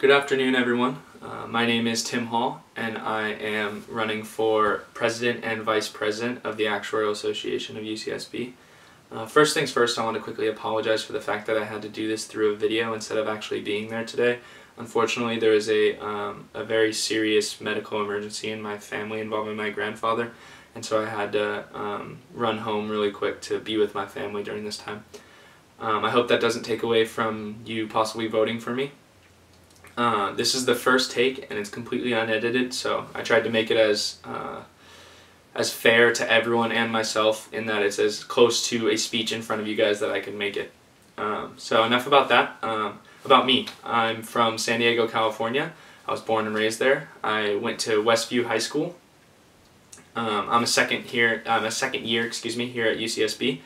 Good afternoon, everyone. My name is Tim Hall, and I am running for President and Vice President of the Actuarial Association of UCSB. First things first, I want to quickly apologize for the fact that I had to do this through a video instead of actually being there today. Unfortunately, there is a very serious medical emergency in my family involving my grandfather, and so I had to run home really quick to be with my family during this time. I hope that doesn't take away from you possibly voting for me. This is the first take and it's completely unedited, so I tried to make it as fair to everyone and myself in that it's as close to a speech in front of you guys that I can make it. So enough about that. About me. I'm from San Diego, California. I was born and raised there. I went to Westview High School. I'm a second year, here at UCSB.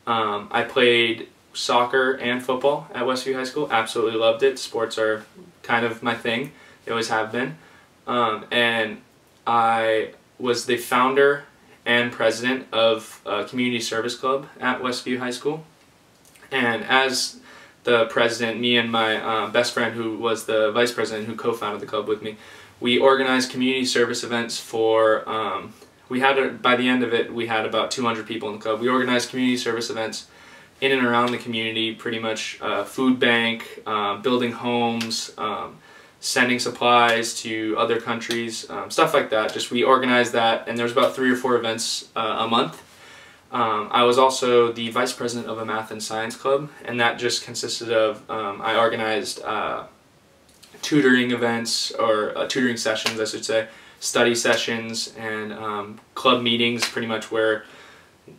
I played soccer and football at Westview High School. Absolutely loved it. Sports are kind of my thing. They always have been. And I was the founder and president of a community service club at Westview High School. And as the president, me and my best friend, who was the vice president, who co-founded the club with me, we organized community service events for, by the end of it, we had about 200 people in the club. We organized community service events in and around the community, pretty much food bank, building homes, sending supplies to other countries, stuff like that. Just we organized that, and there was about 3 or 4 events a month. I was also the vice president of a math and science club, and that just consisted of, I organized tutoring events, or tutoring sessions I should say, study sessions, and club meetings, pretty much where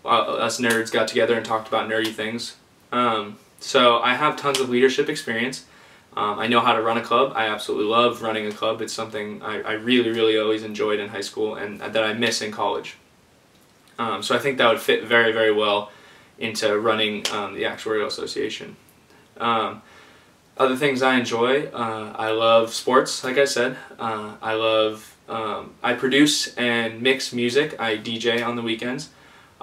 us nerds got together and talked about nerdy things. So I have tons of leadership experience. I know how to run a club. I absolutely love running a club. It's something I really always enjoyed in high school and that I miss in college. So I think that would fit very well into running the Actuarial Association. Other things I enjoy, I love sports, like I said. I produce and mix music. I DJ on the weekends.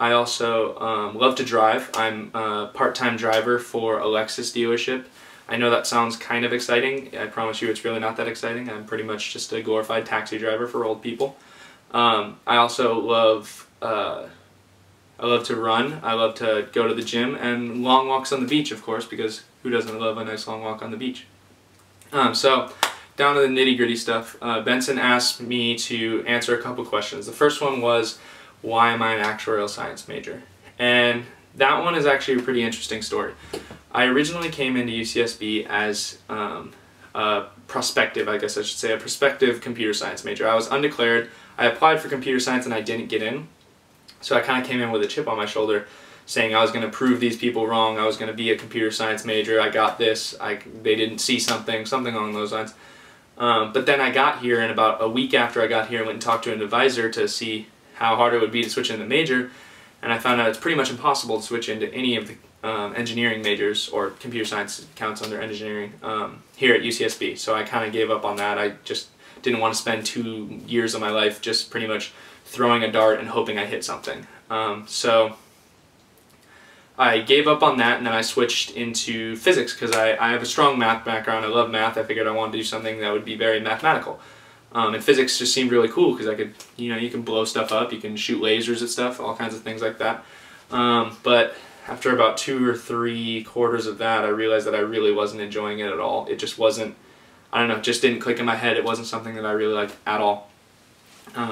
I also love to drive. I'm a part-time driver for a Lexus dealership. I know that sounds kind of exciting. I promise you it's really not that exciting. I'm pretty much just a glorified taxi driver for old people. I also love to run. I love to go to the gym and long walks on the beach, of course, because who doesn't love a nice long walk on the beach? So down to the nitty-gritty stuff. Benson asked me to answer a couple questions. The first one was, why am I an actuarial science major? And that one is actually a pretty interesting story. I originally came into UCSB as a prospective, I guess I should say, a prospective computer science major. I was undeclared. I applied for computer science and I didn't get in. So I kind of came in with a chip on my shoulder saying I was going to prove these people wrong. I was going to be a computer science major. I got this. They didn't see something along those lines. But then I got here, and about a week after I got here, I went and talked to an advisor to see how hard it would be to switch into major, and I found out it's pretty much impossible to switch into any of the engineering majors, or computer science counts under engineering, here at UCSB. So I kind of gave up on that. I just didn't want to spend 2 years of my life just pretty much throwing a dart and hoping I hit something. So I gave up on that, and then I switched into physics because I have a strong math background. I love math. I figured I wanted to do something that would be very mathematical. And physics just seemed really cool because I could, you can blow stuff up, you can shoot lasers at stuff, all kinds of things like that. But after about 2 or 3 quarters of that, I realized that I really wasn't enjoying it at all. It just wasn't, I don't know, it just didn't click in my head. It wasn't something that I really liked at all.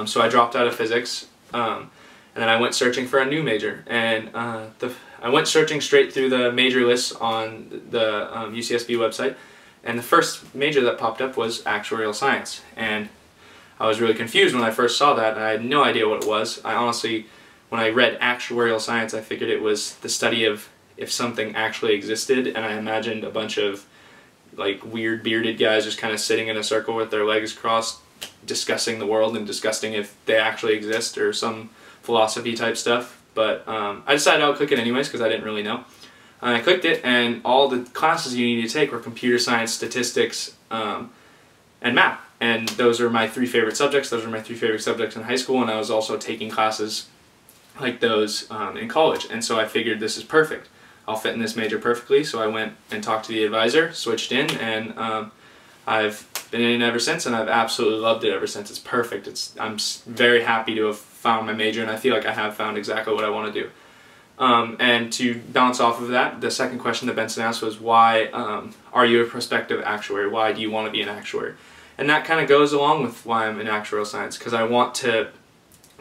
So I dropped out of physics, and then I went searching for a new major. And I went searching straight through the major lists on the UCSB website. And the first major that popped up was actuarial science, and I was really confused when I first saw that, and I had no idea what it was. I honestly, when I read actuarial science, I figured it was the study of if something actually existed, and I imagined a bunch of like weird bearded guys just kind of sitting in a circle with their legs crossed, discussing the world and discussing if they actually exist, or some philosophy type stuff. But I decided I would click it anyways because I didn't really know. I clicked it, and all the classes you need to take were computer science, statistics, and math. And those are my 3 favorite subjects. Those were my 3 favorite subjects in high school, and I was also taking classes like those in college. And so I figured this is perfect. I'll fit in this major perfectly. So I went and talked to the advisor, switched in, and I've been in ever since, and I've absolutely loved it ever since. It's perfect. I'm very happy to have found my major, and I feel like I have found exactly what I want to do. And to bounce off of that, the second question that Benson asked was, why are you a prospective actuary? Why do you want to be an actuary? And that kind of goes along with why I'm in actuarial science, because I want to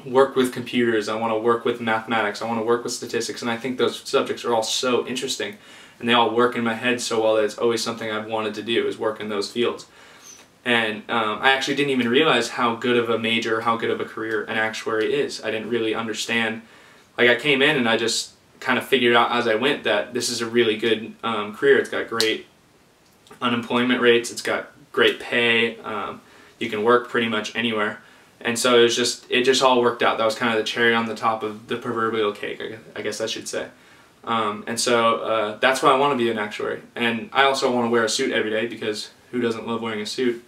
work with computers, I want to work with mathematics, I want to work with statistics, and I think those subjects are all so interesting, and they all work in my head so well that it's always something I've wanted to do, is work in those fields. And I actually didn't even realize how good of a major, how good of a career an actuary is. I didn't really understand. Like, I came in and I just kind of figured out as I went that this is a really good career. It's got great unemployment rates, it's got great pay, you can work pretty much anywhere. And so it just all worked out. That was kind of the cherry on the top of the proverbial cake, I guess I should say. And so that's why I want to be an actuary. And I also want to wear a suit every day, because who doesn't love wearing a suit?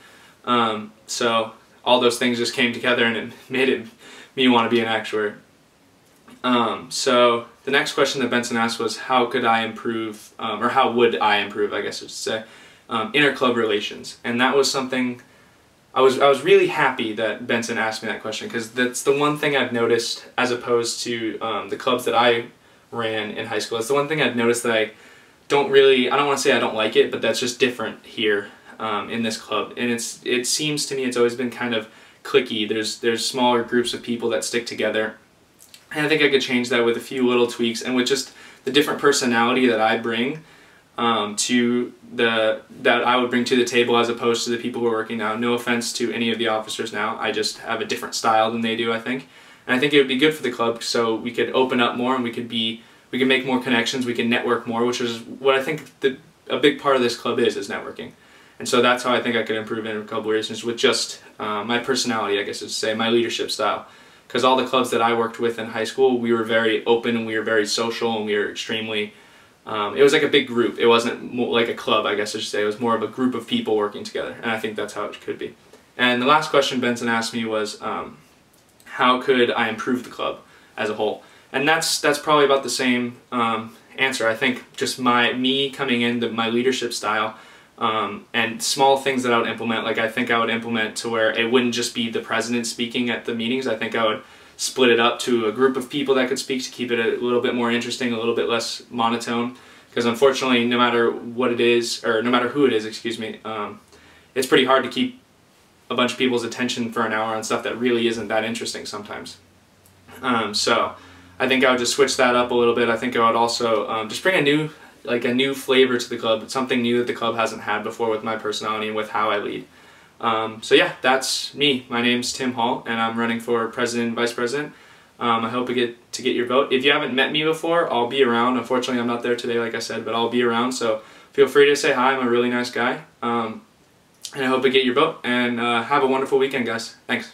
So all those things just came together, and it made me want to be an actuary. So the next question that Benson asked was, how could I improve, or how would I improve, I guess I should say, inter-club relations. And that was something, I was really happy that Benson asked me that question, because that's the one thing I've noticed, as opposed to the clubs that I ran in high school. It's the one thing I've noticed that I don't want to say I don't like it, but that's just different here in this club. And it seems to me it's always been kind of cliquey. There's smaller groups of people that stick together. And I think I could change that with a few little tweaks, and with just the different personality that I bring that I would bring to the table, as opposed to the people who are working now. No offense to any of the officers now, I just have a different style than they do, I think. And I think it would be good for the club, so we could open up more, and we could make more connections, we can network more, which is what I think a big part of this club is networking. And so that's how I think I could improve inter-club relations, with just my personality, I guess to say, my leadership style. Because all the clubs that I worked with in high school, we were very open, and we were very social, and we were extremely, it was like a big group. It wasn't like a club, I guess I should say. It was more of a group of people working together, and I think that's how it could be. And the last question Benson asked me was, how could I improve the club as a whole? And that's probably about the same answer. I think just me coming in, my leadership style, and small things that I would implement. Like, I think I would implement to where it wouldn't just be the president speaking at the meetings. I think I would split it up to a group of people that could speak, to keep it a little bit more interesting, a little bit less monotone. Because unfortunately, no matter what it is, or no matter who it is, excuse me, it's pretty hard to keep a bunch of people's attention for an hour on stuff that really isn't that interesting sometimes. So I think I would just switch that up a little bit. I think I would also just bring a new flavor to the club, something new that the club hasn't had before, with my personality and with how I lead. So yeah, that's me. My name's Tim Hall, and I'm running for president and vice president. I hope to get your vote. If you haven't met me before, I'll be around. Unfortunately, I'm not there today, like I said, but I'll be around, so feel free to say hi. I'm a really nice guy. And I hope to get your vote, and have a wonderful weekend, guys. Thanks.